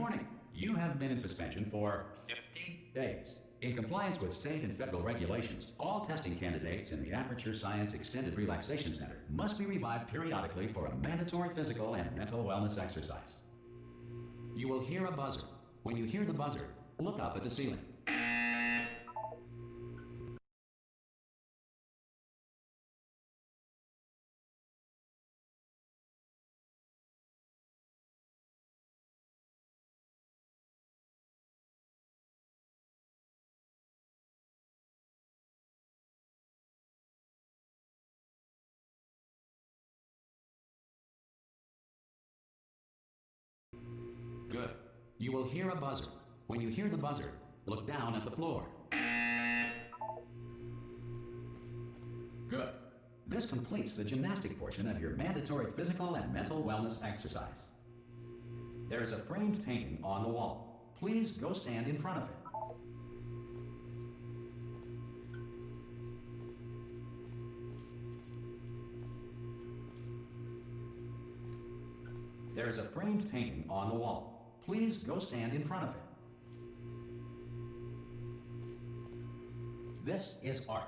morning. You have been in suspension for 50 days. In compliance with state and federal regulations, all testing candidates in the Aperture Science Extended Relaxation Center must be revived periodically for a mandatory physical and mental wellness exercise. You will hear a buzzer. When you hear the buzzer, look up at the ceiling. Good. You will hear a buzzer. When you hear the buzzer, look down at the floor. Good. This completes the gymnastic portion of your mandatory physical and mental wellness exercise. There is a framed painting on the wall. Please go stand in front of it. There is a framed painting on the wall. Please go stand in front of it. This is art.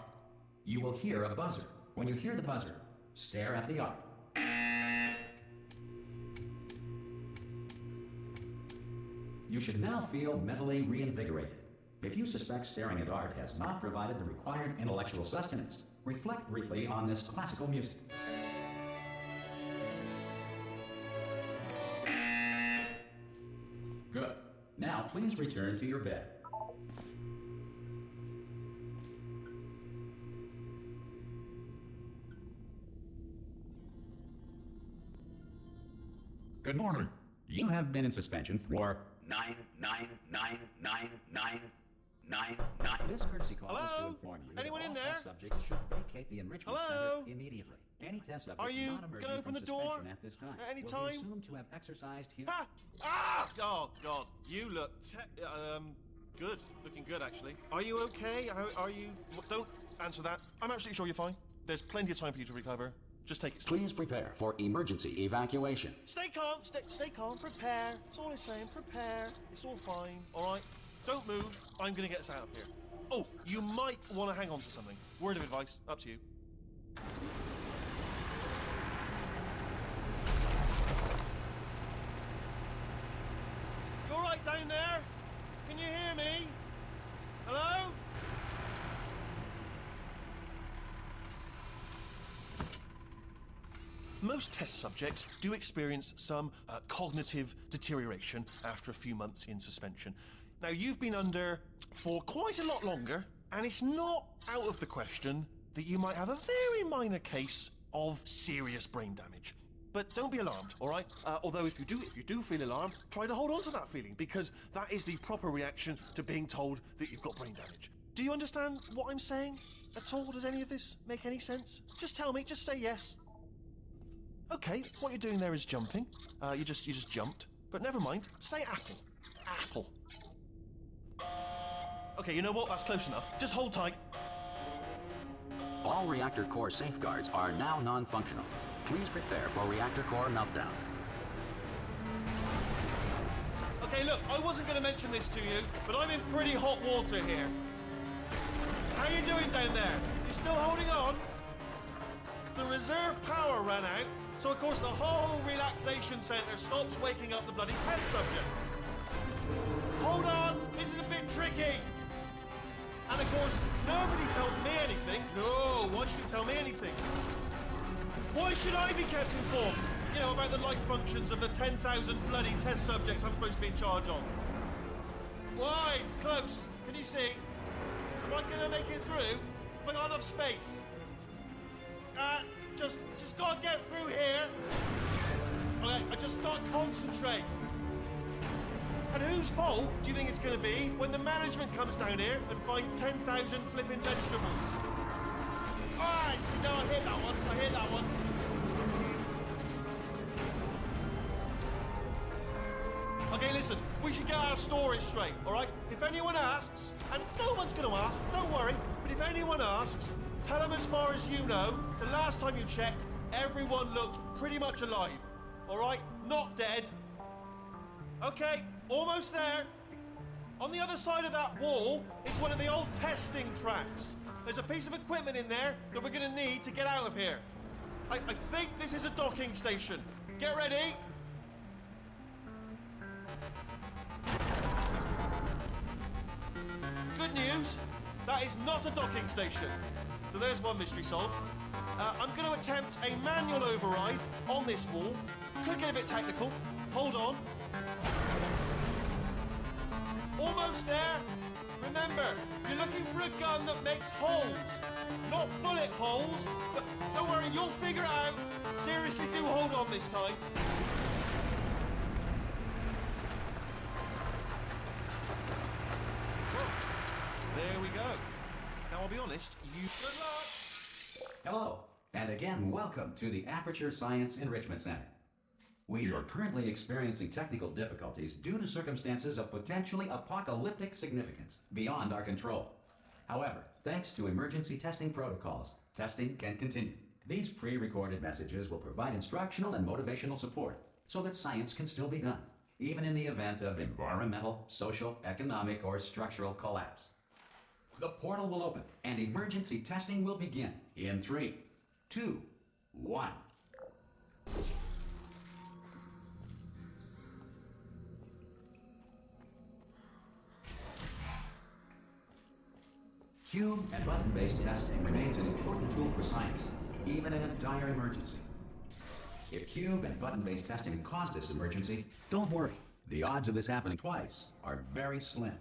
You will hear a buzzer. When you hear the buzzer, stare at the art. You should now feel mentally reinvigorated. If you suspect staring at art has not provided the required intellectual sustenance, reflect briefly on this classical music. Good. Now please return to your bed. Good morning. You have been in suspension for 9999999. This courtesy call is to inform you Anyone that in all there? test subjects should vacate the enrichment Hello? center immediately. Any test subject Are you not emerging gonna open from the door suspension at this time at any will time? be assumed to have exercised here. Ha! Ah! Oh, God. You look good. Looking good, actually. Are you okay? Are you... Don't answer that. I'm absolutely sure you're fine. There's plenty of time for you to recover. Just take it slow. Please prepare for emergency evacuation. Stay calm. Stay calm. Prepare. That's all I'm saying. Prepare. It's all fine. All right? Don't move. I'm going to get us out of here. Oh, you might want to hang on to something. Word of advice. Up to you. You all right down there? Can you hear me? Hello? Most test subjects do experience some cognitive deterioration after a few months in suspension. Now, you've been under for quite a lot longer, and it's not out of the question that you might have a very minor case of serious brain damage. But don't be alarmed, all right? Although if you do feel alarmed, try to hold on to that feeling, because that is the proper reaction to being told that you've got brain damage. Do you understand what I'm saying at all? Does any of this make any sense? Just tell me, just say yes. Okay, what you're doing there is jumping. You just jumped. But never mind. Say apple. Apple. Okay, you know what? That's close enough. Just hold tight. All reactor core safeguards are now non-functional. Please prepare for reactor core meltdown. Okay, look, I wasn't going to mention this to you, but I'm in pretty hot water here. How you doing down there? You still holding on? The reserve power ran out, so of course the whole relaxation centre stops waking up the bloody test subjects. Hold on, this is a bit tricky. And of course, nobody tells me anything. No, why should you tell me anything? Why should I be kept informed? You know, about the life functions of the 10,000 bloody test subjects I'm supposed to be in charge of. Why? It's close. Can you see? Am I gonna make it through? Have I got enough space? Just gotta get through here. Okay, I just gotta concentrate. And whose fault do you think it's gonna be when the management comes down here and finds 10,000 flipping vegetables? Alright, see, no, I hear that one. I hear that one. Okay, listen, we should get our stories straight, alright? If anyone asks, and no one's gonna ask, don't worry, but if anyone asks, tell them as far as you know, the last time you checked, everyone looked pretty much alive. Alright? Not dead. Okay, Almost there. On the other side of that wall is one of the old testing tracks. There's a piece of equipment in there that we're going to need to get out of here. I think this is a docking station. Get ready. Good news, that is not a docking station. So there's one mystery solved. I'm going to attempt a manual override on this wall. Could get a bit technical. Hold on. Almost there. Remember, you're looking for a gun that makes holes. Not bullet holes, but don't worry, you'll figure it out. Seriously, do hold on this time. There we go. Now, I'll be honest, good luck. Hello, and again, welcome to the Aperture Science Enrichment Center. We are currently experiencing technical difficulties due to circumstances of potentially apocalyptic significance beyond our control. However, thanks to emergency testing protocols, testing can continue. These pre-recorded messages will provide instructional and motivational support so that science can still be done, even in the event of environmental, social, economic, or structural collapse. The portal will open and emergency testing will begin in 3, 2, 1. Cube and button-based testing remains an important tool for science, even in a dire emergency. If cube and button-based testing caused this emergency, don't worry. The odds of this happening twice are very slim.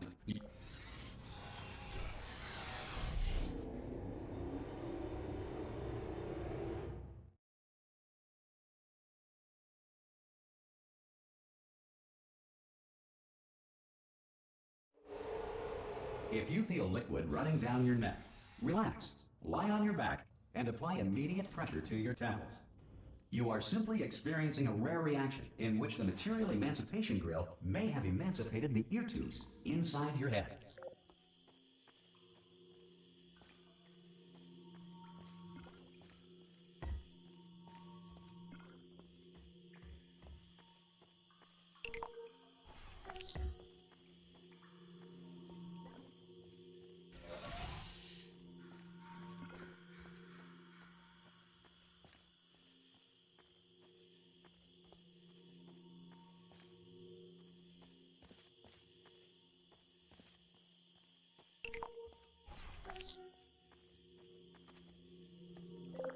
If you feel liquid running down your neck, relax, lie on your back, and apply immediate pressure to your temples. You are simply experiencing a rare reaction in which the material emancipation grill may have emancipated the ear tubes inside your head.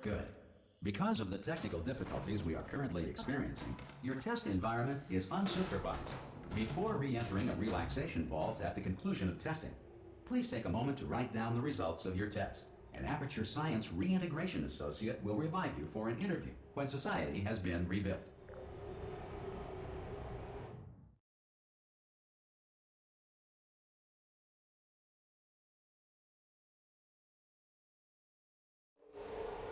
Good. Because of the technical difficulties we are currently experiencing, your test environment is unsupervised. Before re-entering a relaxation vault at the conclusion of testing, please take a moment to write down the results of your test. An Aperture Science Reintegration Associate will revive you for an interview when society has been rebuilt.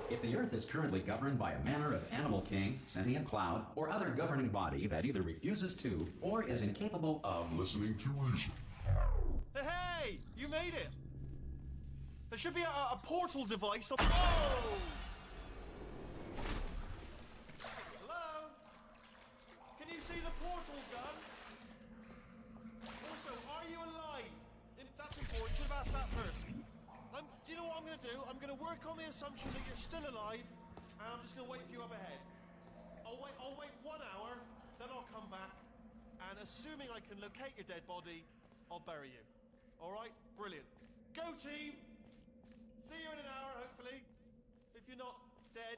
If the Earth is currently governed by a manner of animal king, sentient cloud, or other governing body that either refuses to or is incapable of listening to reason. Hey! You made it! There should be a portal device on... Oh! Hello? Can you see the portal gun? Also, are you alive? That's important. Should have asked that first. Do you know what I'm going to do? I'm going to work on the assumption that you're still alive, and I'm just going to wait for you up ahead. I'll wait 1 hour, then I'll come back, and assuming I can locate your dead body, I'll bury you. All right? Brilliant. Go, team! See you in an hour, hopefully. If you're not dead.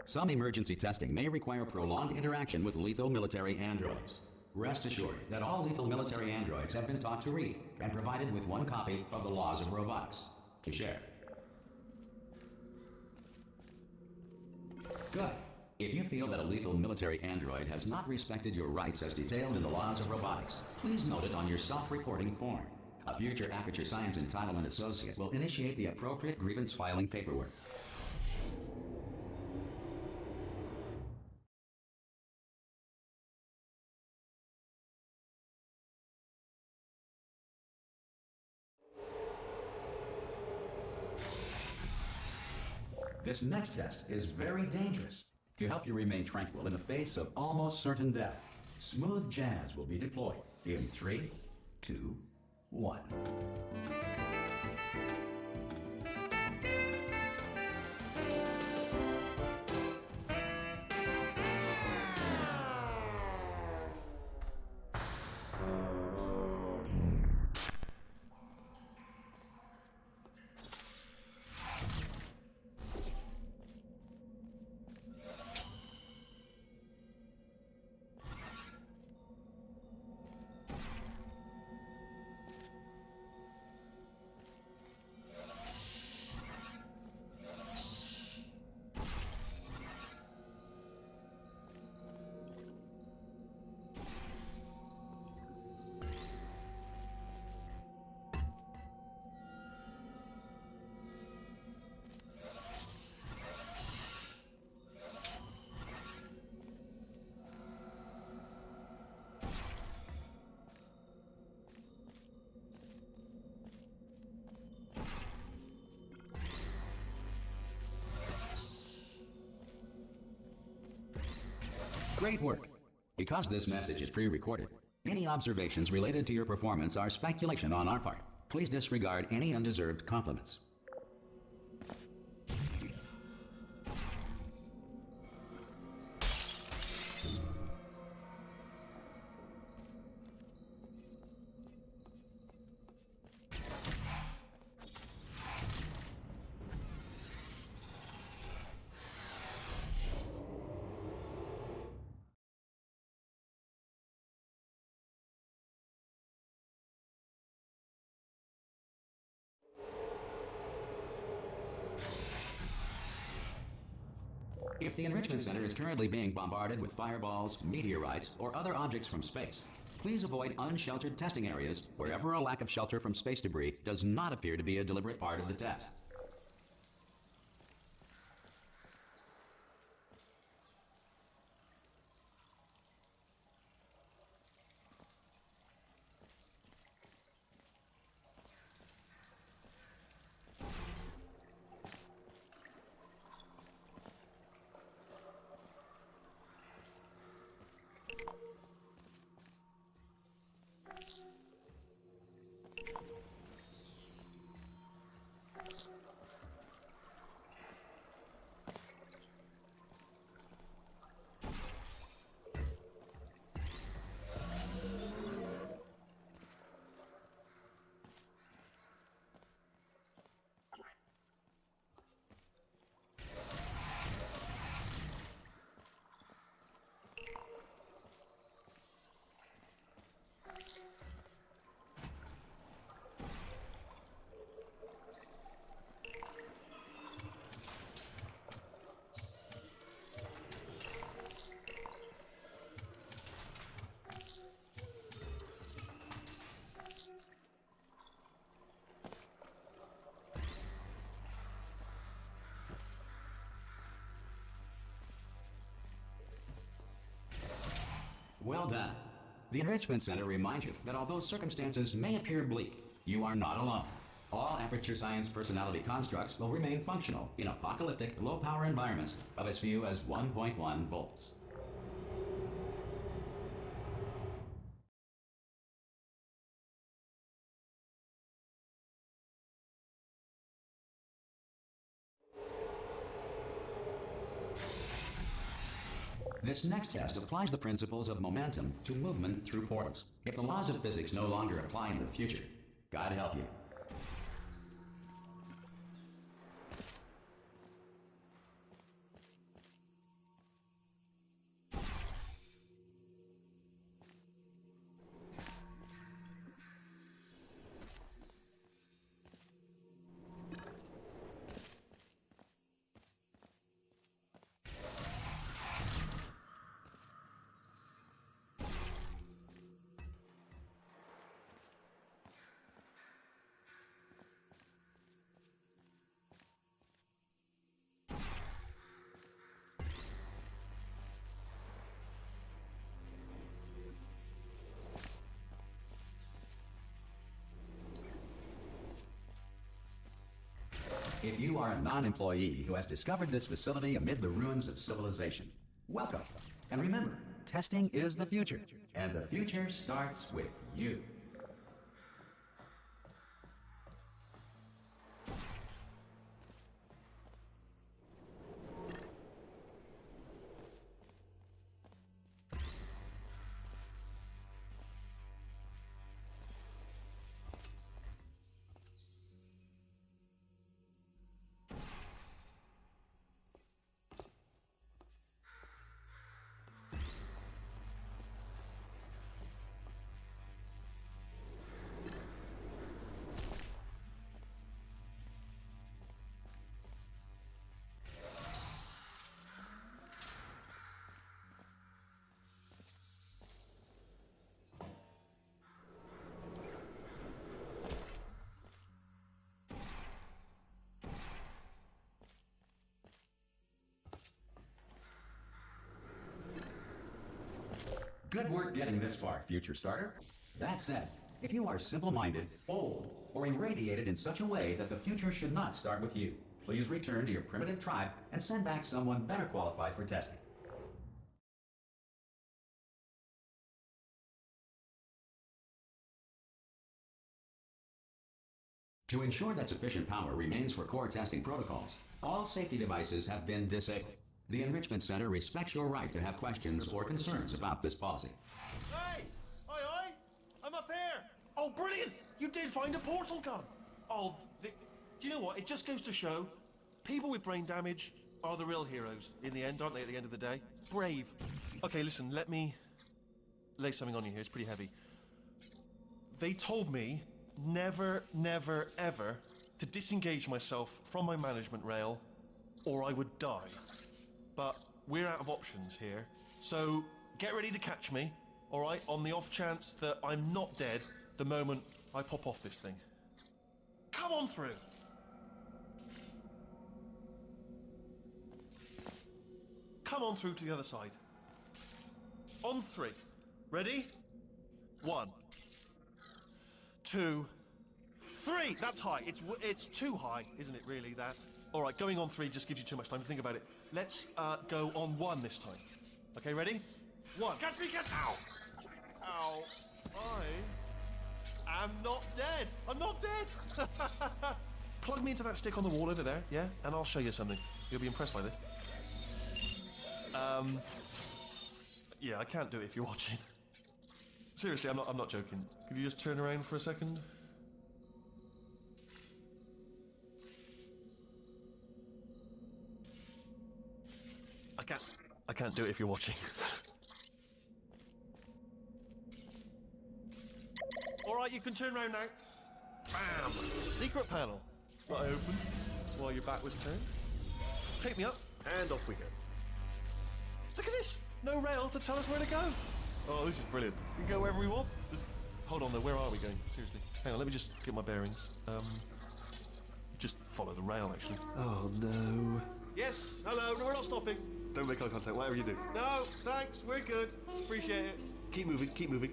Some emergency testing may require prolonged interaction with lethal military androids. Rest assured that all lethal military androids have been taught to read and provided with 1 copy of the Laws of Robotics to share. Good. If you feel that a lethal military android has not respected your rights as detailed in the Laws of Robotics, please note it on your self-reporting form. A future Aperture Science Entitlement Associate will initiate the appropriate grievance filing paperwork. This next test is very dangerous. To help you remain tranquil in the face of almost certain death, smooth jazz will be deployed in 3, 2, 1. Great work. Because this message is pre-recorded, any observations related to your performance are speculation on our part. Please disregard any undeserved compliments. If the Enrichment Center is currently being bombarded with fireballs, meteorites, or other objects from space, please avoid unsheltered testing areas wherever a lack of shelter from space debris does not appear to be a deliberate part of the test. Well done. The Enrichment Center reminds you that although circumstances may appear bleak, you are not alone. All Aperture Science personality constructs will remain functional in apocalyptic, low-power environments of as few as 1.1 volts. This next test applies the principles of momentum to movement through portals. If the laws of physics no longer apply in the future, God help you. If you are a non-employee who has discovered this facility amid the ruins of civilization, welcome. And remember, testing is the future, and the future starts with you. Good work getting this far, future starter. That said, if you are simple-minded, old, or irradiated in such a way that the future should not start with you, please return to your primitive tribe and send back someone better qualified for testing. To ensure that sufficient power remains for core testing protocols, all safety devices have been disabled. The Enrichment Center respects your right to have questions or concerns about this policy. Hey! Aye! I'm up here! Oh, brilliant! You did find a portal gun! Oh, do you know what? It just goes to show, people with brain damage are the real heroes in the end, aren't they, at the end of the day? Brave. Okay, listen, let me lay something on you here. It's pretty heavy. They told me never, never, ever to disengage myself from my management rail or I would die. But we're out of options here, so get ready to catch me, all right, on the off chance that I'm not dead the moment I pop off this thing. Come on through! Come on through to the other side. On 3. Ready? 1, 2, 3! That's high. It's too high, isn't it, really, that? All right, going on 3 just gives you too much time to think about it. Let's go on 1 this time. Okay, ready? 1. Catch me, catch... Ow! Ow. I am not dead. I'm not dead. Plug me into that stick on the wall over there, yeah? And I'll show you something. You'll be impressed by this. Yeah, I can't do it if you're watching. Seriously, I'm not joking. Could you just turn around for a second? I can't do it if you're watching. All right, you can turn around now. Bam! Secret panel. That I opened while your back was turned. Pick me up, and off we go. Look at this! No rail to tell us where to go. Oh, this is brilliant. We can go wherever we want. Hold on though, where are we going? Seriously. Hang on, let me just get my bearings. Just follow the rail, actually. Oh, no. Yes, hello, no, we're not stopping. Don't make eye contact, whatever you do. No, thanks, we're good. Appreciate it. Keep moving, keep moving.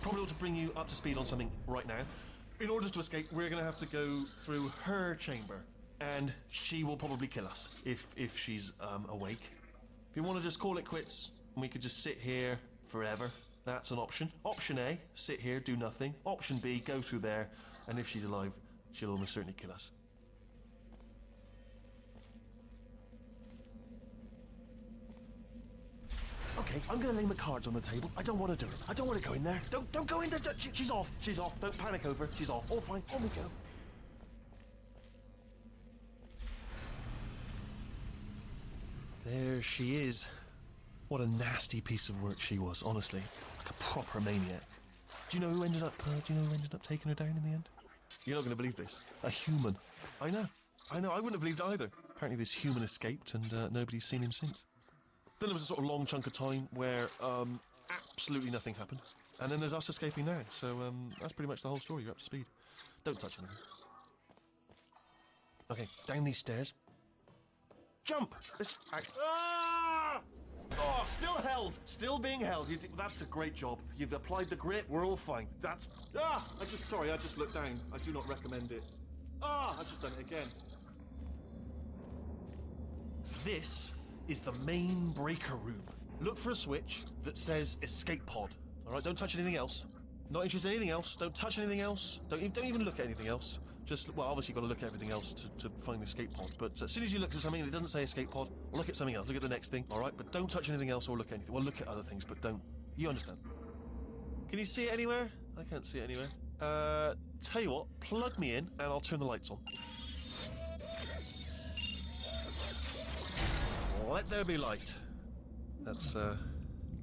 Probably ought to bring you up to speed on something right now. In order to escape, we're going to have to go through her chamber, and she will probably kill us if she's awake. If you want to just call it quits, and we could just sit here forever, that's an option. Option A, sit here, do nothing. Option B, go through there, and if she's alive, she'll almost certainly kill us. Okay, I'm gonna lay my cards on the table. I don't want to do it. I don't want to go in there. Don't go in there. She's off. She's off. Don't panic over. She's off. All fine. On we go. There she is. What a nasty piece of work she was, honestly. Like a proper maniac. Do you know who ended up taking her down in the end? You're not going to believe this. A human. I know. I wouldn't have believed it either. Apparently this human escaped and nobody's seen him since. Then there was a sort of long chunk of time where absolutely nothing happened. And then there's us escaping now. So that's pretty much the whole story. You're up to speed. Don't touch anything. Okay, down these stairs. Jump! Ah! Oh, still held. Still being held. That's a great job. You've applied the grip. We're all fine. That's... Ah! I just looked down. I do not recommend it. Ah! I've just done it again. This is the main breaker room. Look for a switch that says escape pod. All right, don't touch anything else. Not interested in anything else. Don't touch anything else. Don't even look at anything else. Just, well, obviously you've got to look at everything else to find the escape pod. But as soon as you look at something and it doesn't say escape pod, look at something else. Look at the next thing, all right? But don't touch anything else or look at anything. Well, look at other things, but don't. You understand? Can you see it anywhere? I can't see it anywhere. Tell you what, plug me in and I'll turn the lights on. Let there be light. That's,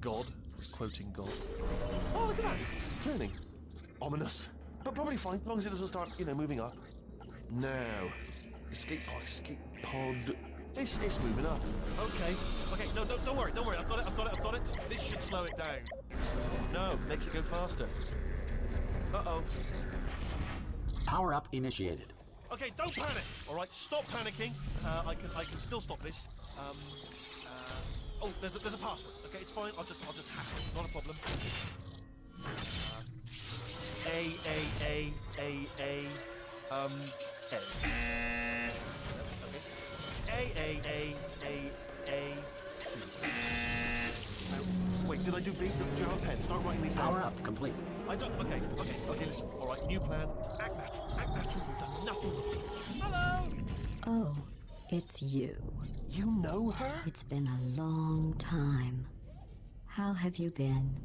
God. He's quoting God. Oh, look at that. Turning. Ominous. But probably fine, as long as it doesn't start, moving up. Now. Escape pod. It's moving up. Okay. No, don't worry. I've got it. This should slow it down. No, makes it go faster. Uh-oh. Power up initiated. Okay, don't panic. All right, stop panicking. I can still stop this. Oh, there's a password. Okay, it's fine. I'll just hack it. Not a problem. A. C. Wait, did I do B? Do you have a pen? Start writing these down. Power up complete. I don't. Okay, listen. All right, new plan. Act natural. You've done nothing. Hello. Oh, it's you. You know her? It's been a long time. How have you been?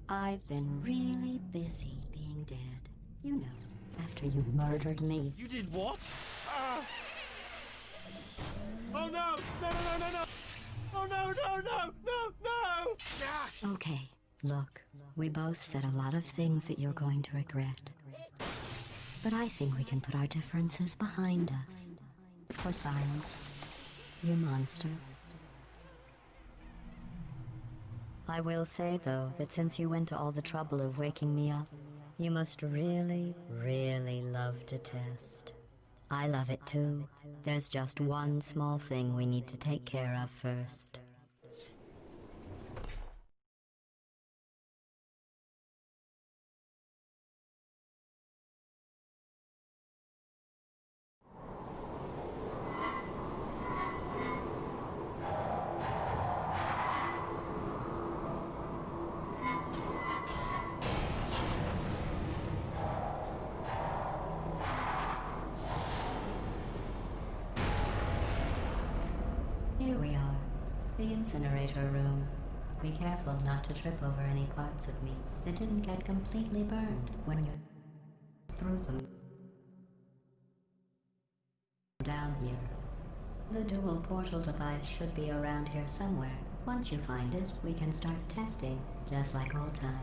I've been really busy being dead. You know, after you murdered me. You did what? Oh no! No! Oh no! Ah! Okay, look, we both said a lot of things that you're going to regret. But I think we can put our differences behind us. For science. You monster. I will say, though, that since you went to all the trouble of waking me up, you must really, really love to test. I love it too. There's just one small thing we need to take care of first. Here we are, the incinerator room. Be careful not to trip over any parts of me that didn't get completely burned when you threw them down here. The dual portal device should be around here somewhere. Once you find it, we can start testing, just like old times.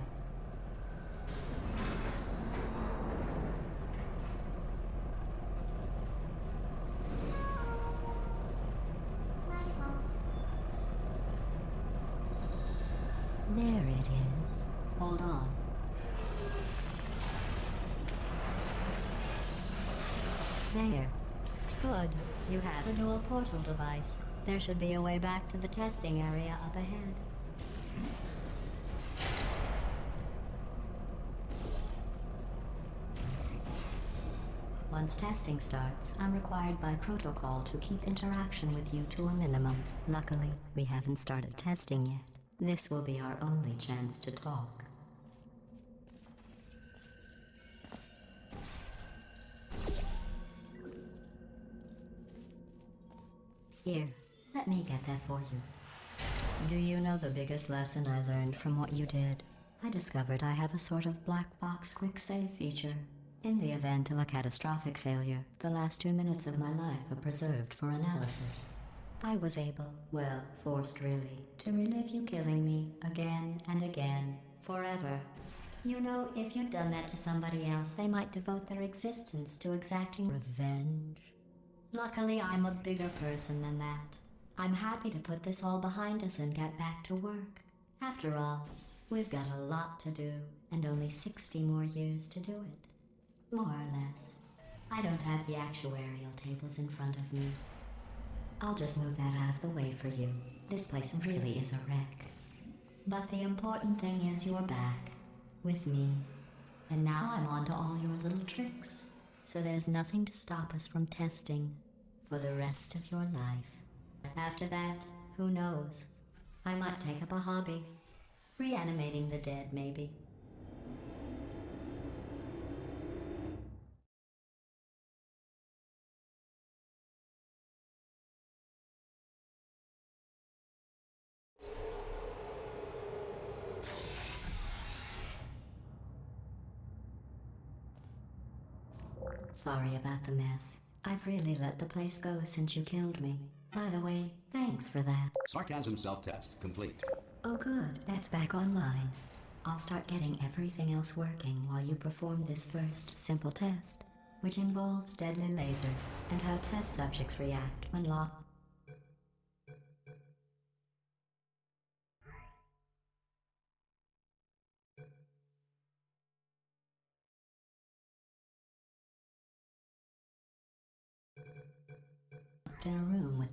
There it is. Hold on. There. Good. You have a dual portal device. There should be a way back to the testing area up ahead. Once testing starts, I'm required by protocol to keep interaction with you to a minimum. Luckily, we haven't started testing yet. This will be our only chance to talk. Here, let me get that for you. Do you know the biggest lesson I learned from what you did? I discovered I have a sort of black box quick save feature. In the event of a catastrophic failure, the last 2 minutes of my life are preserved for analysis. I was able, well, forced really, to relive you killing me again and again, forever. You know, if you'd done that to somebody else, they might devote their existence to exacting revenge. Luckily, I'm a bigger person than that. I'm happy to put this all behind us and get back to work. After all, We've got a lot to do, and only 60 more years to do it. More or less. I don't have the actuarial tables in front of me. I'll just move that out of the way for you. This place really is a wreck. But the important thing is you're back, with me. And now I'm on to all your little tricks. So there's nothing to stop us from testing for the rest of your life. After that, who knows? I might take up a hobby. Reanimating the dead, maybe. Sorry about the mess. I've really let the place go since you killed me. By the way, thanks for that. Sarcasm self-test complete. Oh good, that's back online. I'll start getting everything else working while you perform this first simple test, which involves deadly lasers and how test subjects react when locked. In a room with